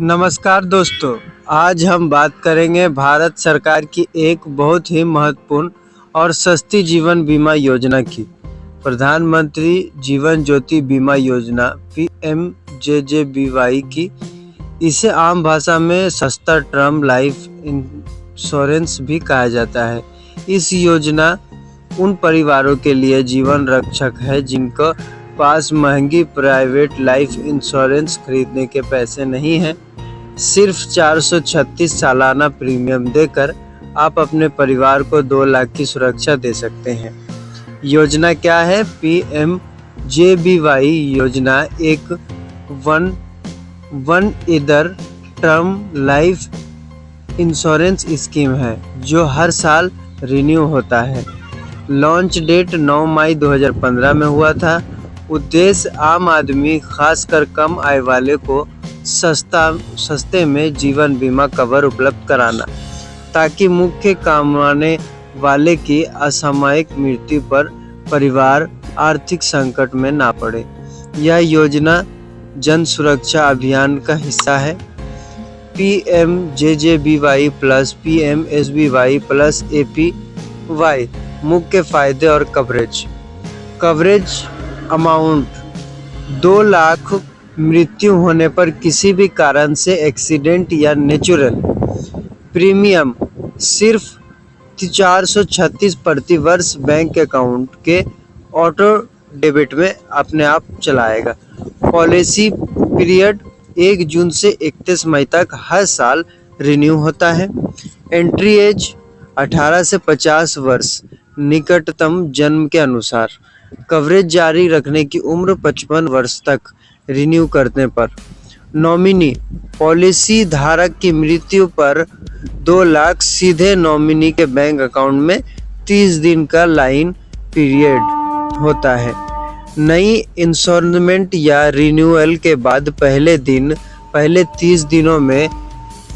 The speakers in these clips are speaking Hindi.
नमस्कार दोस्तों, आज हम बात करेंगे भारत सरकार की एक बहुत ही महत्वपूर्ण और सस्ती जीवन बीमा योजना की। प्रधानमंत्री जीवन ज्योति बीमा योजना PMJJBY की। इसे आम भाषा में सस्ता टर्म लाइफ इंश्योरेंस भी कहा जाता है। इस योजना उन परिवारों के लिए जीवन रक्षक है जिनके पास महंगी प्राइवेट लाइफ इंश्योरेंस खरीदने के पैसे नहीं हैं। सिर्फ 436 सालाना प्रीमियम देकर आप अपने परिवार को 2 लाख की सुरक्षा दे सकते हैं। योजना क्या है? PMJBY योजना एक one year term life insurance scheme है जो हर साल रिन्यू होता है। लॉन्च डेट 9 मई 2015 में हुआ था। उद्देश्य आम आदमी, खासकर कम आय वाले को सस्ते में जीवन बीमा कवर उपलब्ध कराना, ताकि मुख्य कमाने वाले की असामयिक मृत्यु पर परिवार आर्थिक संकट में ना पड़े। यह योजना जन सुरक्षा अभियान का हिस्सा है। PMJJBY plus PMSBY plus APY मुख्य फायदे और कवरेज अमाउंट 2 लाख मृत्यु होने पर किसी भी कारण से एक्सीडेंट या नेचुरल। प्रीमियम सिर्फ 436 प्रति वर्ष बैंक अकाउंट के ऑटो डेबिट में अपने आप चलाएगा। पॉलिसी पीरियड 1 जून से 31 मई तक हर साल रिन्यू होता है। एंट्री एज 18 से 50 वर्ष निकटतम जन्म के अनुसार। कवरेज जारी रखने की उम्र 55 वर्ष तक रिन्यू करने पर। नॉमिनी पॉलिसी धारक की मृत्यु पर 2 लाख सीधे नॉमिनी के बैंक अकाउंट में 30 दिन का लाइन पीरियड होता है। नई इंश्योरेंसमेंट या रिन्यूअल के बाद पहले 30 दिनों में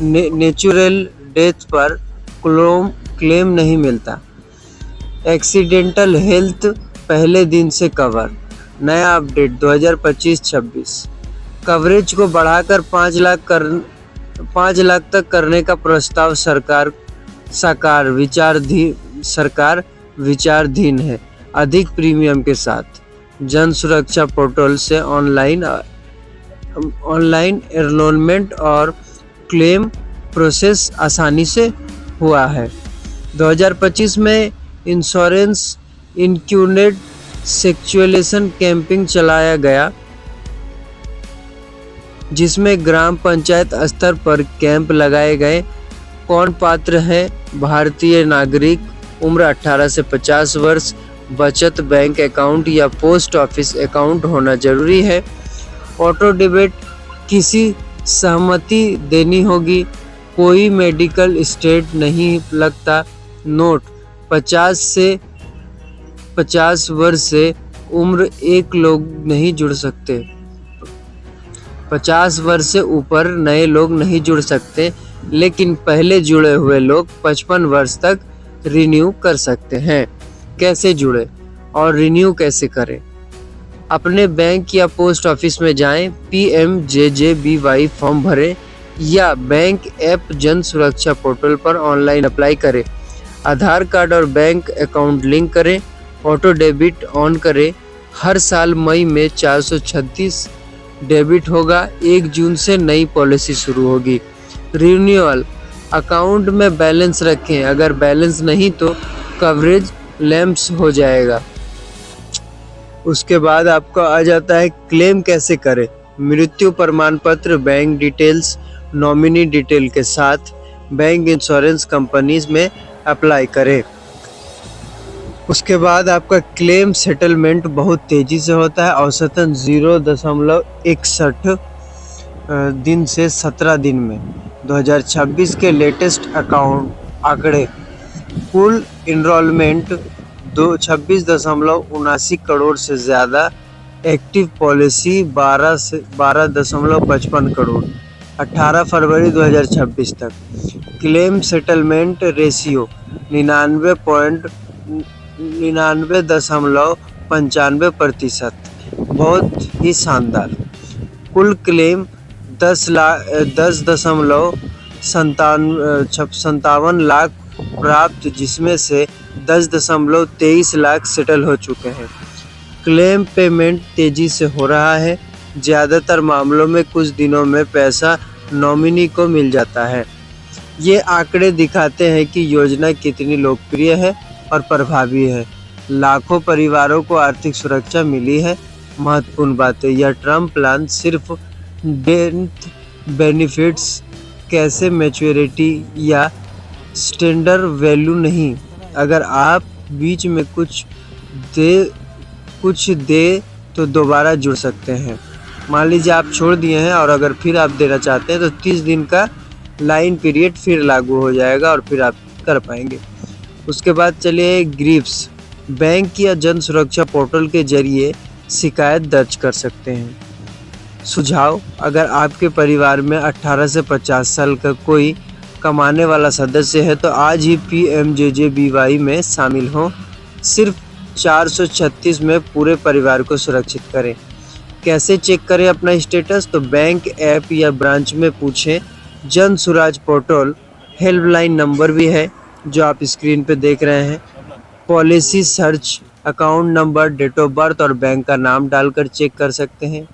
नेचुरल डेथ पर क्लेम नहीं मिलता। एक्सीडेंटल हेल्थ पहले दिन से कवर। नया अपडेट 2025-26 कवरेज को बढ़ाकर 5 लाख तक करने का प्रस्ताव सरकार विचाराधीन है। अधिक प्रीमियम के साथ जन सुरक्षा पोर्टल से ऑनलाइन एनरोलमेंट और क्लेम प्रोसेस आसानी से हुआ है। 2025 में इंश्योरेंस इंक्यूनेट सेक्चुअलेशन कैंपिंग चलाया गया, जिसमें ग्राम पंचायत स्तर पर कैंप लगाए गए। कौन पात्र है? भारतीय नागरिक, उम्र 18 से 50 वर्ष, बचत बैंक अकाउंट या पोस्ट ऑफिस अकाउंट होना जरूरी है। ऑटो डेबिट किसी सहमति देनी होगी। कोई मेडिकल स्टेट नहीं लगता। नोट 50 वर्ष से उम्र एक लोग नहीं जुड़ सकते। 50 वर्ष से ऊपर नए लोग नहीं जुड़ सकते, लेकिन पहले जुड़े हुए लोग 55 वर्ष तक रिन्यू कर सकते हैं। कैसे जुड़े और रिन्यू कैसे करें? अपने बैंक या पोस्ट ऑफिस में जाएं, PMJJBY फॉर्म भरें या बैंक ऐप जन सुरक्षा पोर्टल पर ऑनलाइन अप्लाई करें। आधार कार्ड और बैंक अकाउंट लिंक करें। ऑटो डेबिट ऑन करें। हर साल मई में 436 डेबिट होगा। 1 जून से नई पॉलिसी शुरू होगी। रिन्यूअल अकाउंट में बैलेंस रखें। अगर बैलेंस नहीं तो कवरेज लैप्स हो जाएगा। उसके बाद आपको आ जाता है क्लेम कैसे करें। मृत्यु प्रमाण पत्र, बैंक डिटेल्स, नॉमिनी डिटेल के साथ बैंक इंश्योरेंस कंपनीज में अप्लाई करें। उसके बाद आपका क्लेम सेटलमेंट बहुत तेज़ी से होता है, औसतन 0.61 दिन से 17 दिन में। 2026 के लेटेस्ट आंकड़े कुल इनरोलमेंट 26.79 करोड़ से ज़्यादा। एक्टिव पॉलिसी 12.55 करोड़ 18 फरवरी 2026 तक। क्लेम सेटलमेंट रेशियो 99.95%, बहुत ही शानदार। कुल क्लेम 10,57 लाख प्राप्त, जिसमें से 10,23 लाख सेटल हो चुके हैं। क्लेम पेमेंट तेजी से हो रहा है। ज़्यादातर मामलों में कुछ दिनों में पैसा नॉमिनी को मिल जाता है। ये आंकड़े दिखाते हैं कि योजना कितनी लोकप्रिय है और प्रभावी है। लाखों परिवारों को आर्थिक सुरक्षा मिली है। महत्वपूर्ण बातें, यह टर्म प्लान सिर्फ डेथ बेनिफिट्स, कैसे मैच्योरिटी या स्टैंडर्ड वैल्यू नहीं। अगर आप बीच में कुछ दे तो दोबारा जुड़ सकते हैं। मान लीजिए आप छोड़ दिए हैं और अगर फिर आप देना चाहते हैं तो 30 दिन का लाइन पीरियड फिर लागू हो जाएगा और फिर आप कर पाएंगे। उसके बाद चलिए ग्रीव्स, बैंक या जन सुरक्षा पोर्टल के जरिए शिकायत दर्ज कर सकते हैं। सुझाव, अगर आपके परिवार में 18 से 50 साल का कोई कमाने वाला सदस्य है तो आज ही PMJJBY में शामिल हों। सिर्फ 436 में पूरे परिवार को सुरक्षित करें। कैसे चेक करें अपना स्टेटस? तो बैंक ऐप या ब्रांच में पूछें। Jan Suraaj portal helpline number भी है जो आप स्क्रीन पे देख रहे हैं। Policy search, account number, date of birth और बैंक का नाम डालकर चेक कर सकते हैं।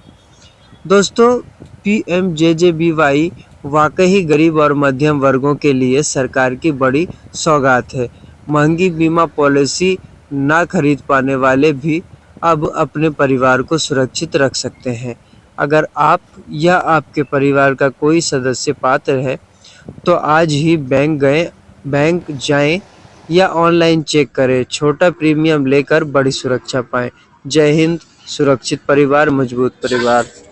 दोस्तों, PMJJBY वाकई गरीब और मध्यम वर्गों के लिए सरकार की बड़ी सौगात है। महंगी बीमा पॉलिसी ना खरीद पाने वाले भी अब अपने परिवार को सुरक्षित रख सकते हैं। अगर आप या आपके परिवार का कोई सदस्य पात्र है तो आज ही बैंक जाएं या ऑनलाइन चेक करें। छोटा प्रीमियम लेकर बड़ी सुरक्षा पाएं। जय हिंद। सुरक्षित परिवार, मजबूत परिवार।